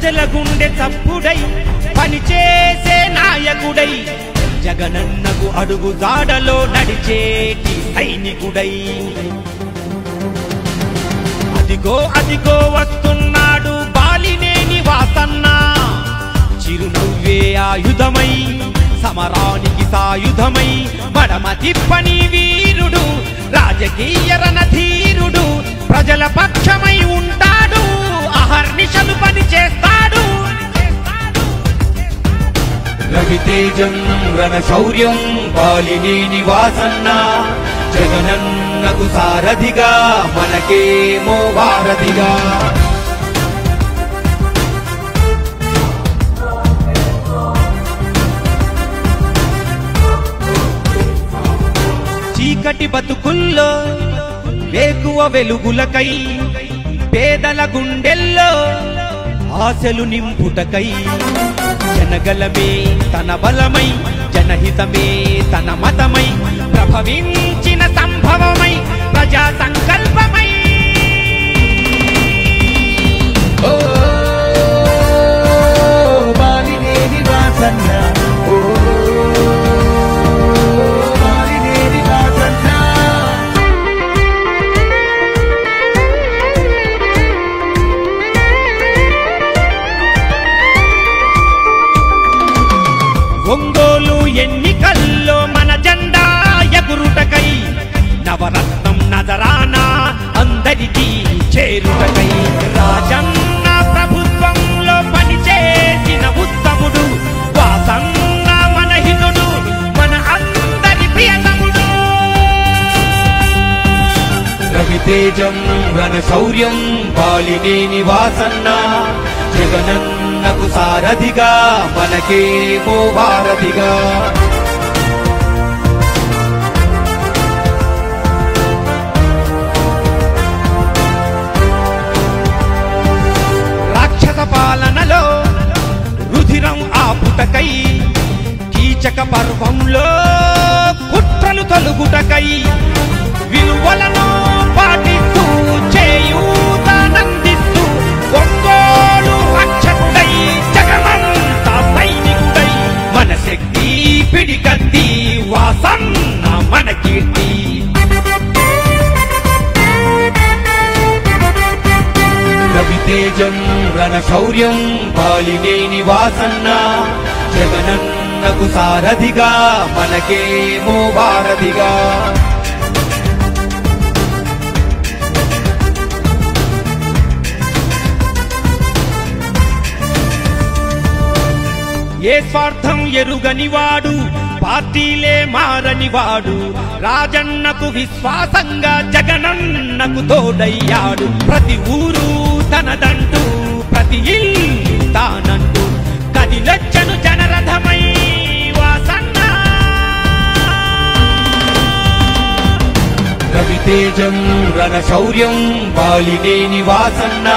ప్రజల గుండె చప్పుడై పనిచేసే నాయకుడై జగనన్నకు అడుగు జాడలో నడిచేటి సైనికుడై అదిగో అదిగో వస్తున్నాడు బాలినేని వాసన్న చిరునవ్వే ఆయుధమై సమరానికి సాయుధమై మడమ తిప్పని వీరుడు రాజకీయ రణధీరుడు ప్రజల పక్షమై ఉంటాడు అహర్నిశలు పని చేస్తాడు రవితేజం రణశౌర్యం బాలినేని వాసన్న జగనన్నకు సారథిగా మనకేమో వారధిగా చీకటి బతుకుల్లో వేకువ వెలుగులకై పేదల గుండెల్లో ఆశలు నింపుటకై జనగలమే తన బలమై జనహితమే తన మతమై ప్రభవించిన సంభవమై ప్రజా సంకల్పమై ఓ బాలినేని వాసన్న ఒంగోలు ఎన్నికల్లో మన జెండా ఎగురుటకై నవరత్నం నజరానా అందరికీ చేరుటకై రాజన్న ప్రభుత్వంలో పనిచేసిన ఉత్తముడు వాసన్న మన హితుడు మన అందరి ప్రియతముడు రవితేజం రణశౌర్యం బాలినేని వాసన్న జగనన్నకు సారథిగా మనకేమో వారధిగా రాక్షస పాలనలో రుధిరం ఆపుటకై కీచక పర్వంలో కుట్రలు తొలుగుటకై విలువలను పాటిస్తూ చేయూతనందిస్తూ ఒంగోలు రక్షకుడై జగమంతా సైనికుడై మన శక్తి పిడికత్తి వాసన్న మన కీర్తి రవితేజం రణశౌర్యం బాలినేని వాసన్న జగనన్నకు సారథిగా మనకేమో వారధిగా ఏ స్వార్థం ఎరుగనివాడు పార్టీలే మారనివాడు రాజన్నకు విశ్వాసంగా జగనన్నకు తోడయ్యాడు ప్రతి ఊరు తనదంటూ ప్రతి ఇల్లు తానంటూ కదిలొచ్చను జనరథమై వాసన్న రవితేజం రణశౌర్యం బాలినేని వాసన్న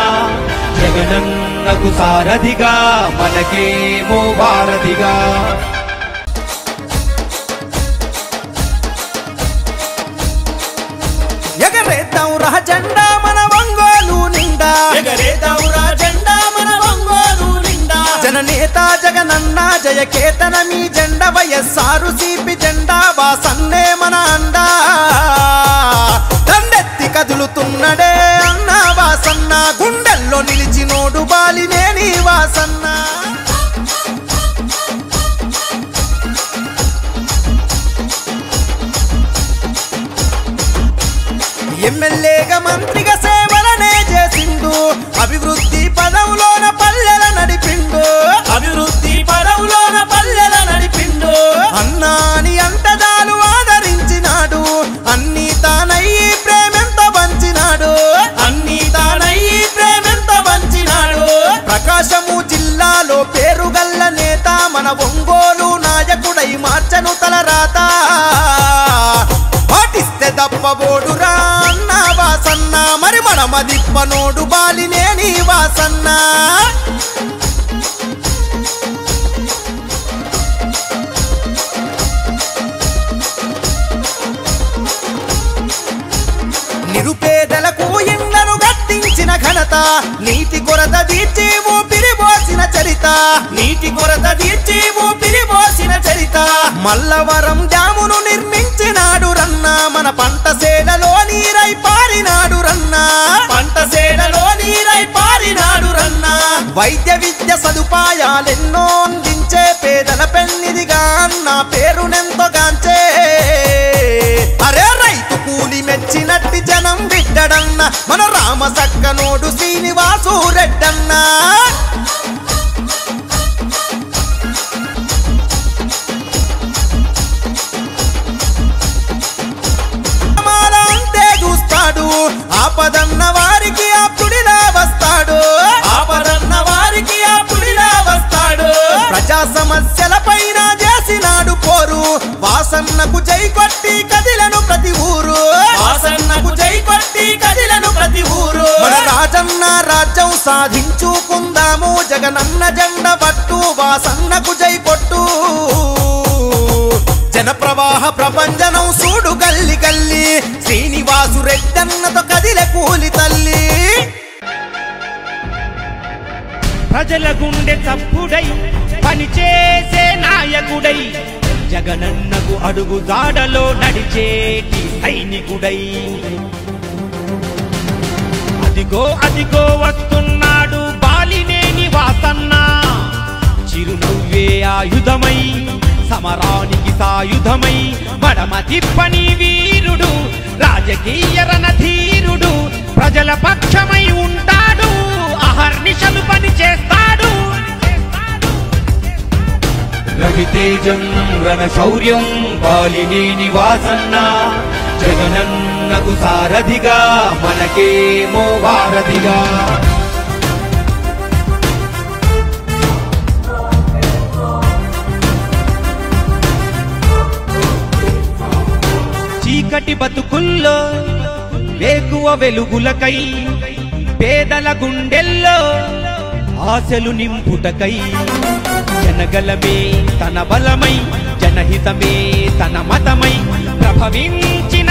జగనన్నకు సారథిగా మనకేమో వారధిగా ఎగరేద్దాం రా జెండా మన ఒంగోలు నిండా ఎగరేద్దాం రా జెండా మన ఒంగోలు నిండా జననేత జగనన్న జయకేతన మీ జెండా వైఎస్ఆర్ సిపి జెండా వాసన్నే మన అండా దండెత్తి కదులుతున్నడే అన్న వాసన్న గుండెల్లో నిలిచినోడు బాలినేని వాసన్న ఎమ్మెల్యేగా మంత్రిగా సేవలనే చేసిండు అభివృద్ధి పదవులోన పల్లెల నడిపిండు అభివృద్ధి పదవులోన పల్లెల నడిపిండు అన్నాని అంతదాలు ఆదరించినాడు అన్ని తానయ్యి ప్రేమెంత పంచినాడు అన్ని తానయ్యి ప్రేమెంత పంచినాడు ప్రకాశము జిల్లాలో పేరుగల్ల నేత మన ఒంగోలు నాయకుడై మార్చను తలరాత పాటిస్తే దప్పబోడురా అన్న వాసన్న మరి మడమ దిప్పనోడు బాలినేని వాసన్న నిరుపేదలకు ఇళ్లను గట్టించిన ఘనత నీటి కొరత తీర్చి ఊపిరి పిరిబోసిన చరిత నీటి కొరత తీర్చి ఊపిరిపోసిన చరిత మల్లవరం డ్యామును నిర్మించినాడు రన్న మన పంట సేలలో నీరై పారినాడు రన్న పంట సేడలో నీరై పారినాడు రన్న వైద్య విద్య సదుపాయాలెన్నో అందించే పేదల పెన్నిదిగా అన్న పేరునెంతో గాంచే అరే రైతు కూలి మెచ్చినట్టి జనం బిడ్డడన్న మన రామ సక్కనోడు శ్రీనివాసు రెడ్డన్న అంటే చూస్తాడు ఆపదన్న వారికి ఆప్తుడిలా వస్తాడు ఆపదన్న వారికి ఆపుడిలా వస్తాడు ప్రజా సమస్యల పైన చేసినాడు పోరు వాసన్నకు జై కొట్టి కదిలను ప్రతి ఊరు వాసన్నకు జై కొట్టి కదిలను ప్రతి ఊరు మన రాజన్న రాజ్యం సాధించుకుందాము జగనన్న జెండ పట్టు వాసన్నకు జై కొట్టు జన ప్రవాహ ప్రపంచనం సూడు గల్లి గల్లి శ్రీనివాసు రెడ్డన్నతో కదిలే కూలి తల్లి ప్రజల గుండె చప్పుడై పనిచేసే నాయకుడై జగనన్నకు అడుగు జాడలో నడిచేటి సైనికుడై అదిగో అదిగో వస్తున్నాడు బాలినేని వాసన్న చిరునవ్వే ఆయుధమై సమరానికి సాయుధమై మడమ తిప్పని వీరుడు రాజకీయ రణధీరుడు ప్రజల పక్షమై ఉంటాడు అహర్నిశలు పని చేస్తాడు రవితేజం రణశౌర్యం బాలినేని వాసన్న జగనన్నకు సారథిగా మనకేమో వారధిగా చీకటి బతుకుల్లో వేకువ వెలుగులకై పేదల గుండెల్లో ఆశలు నింపుటకై జనగలమే తన బలమై జనహితమే తన మతమై ప్రభవించిన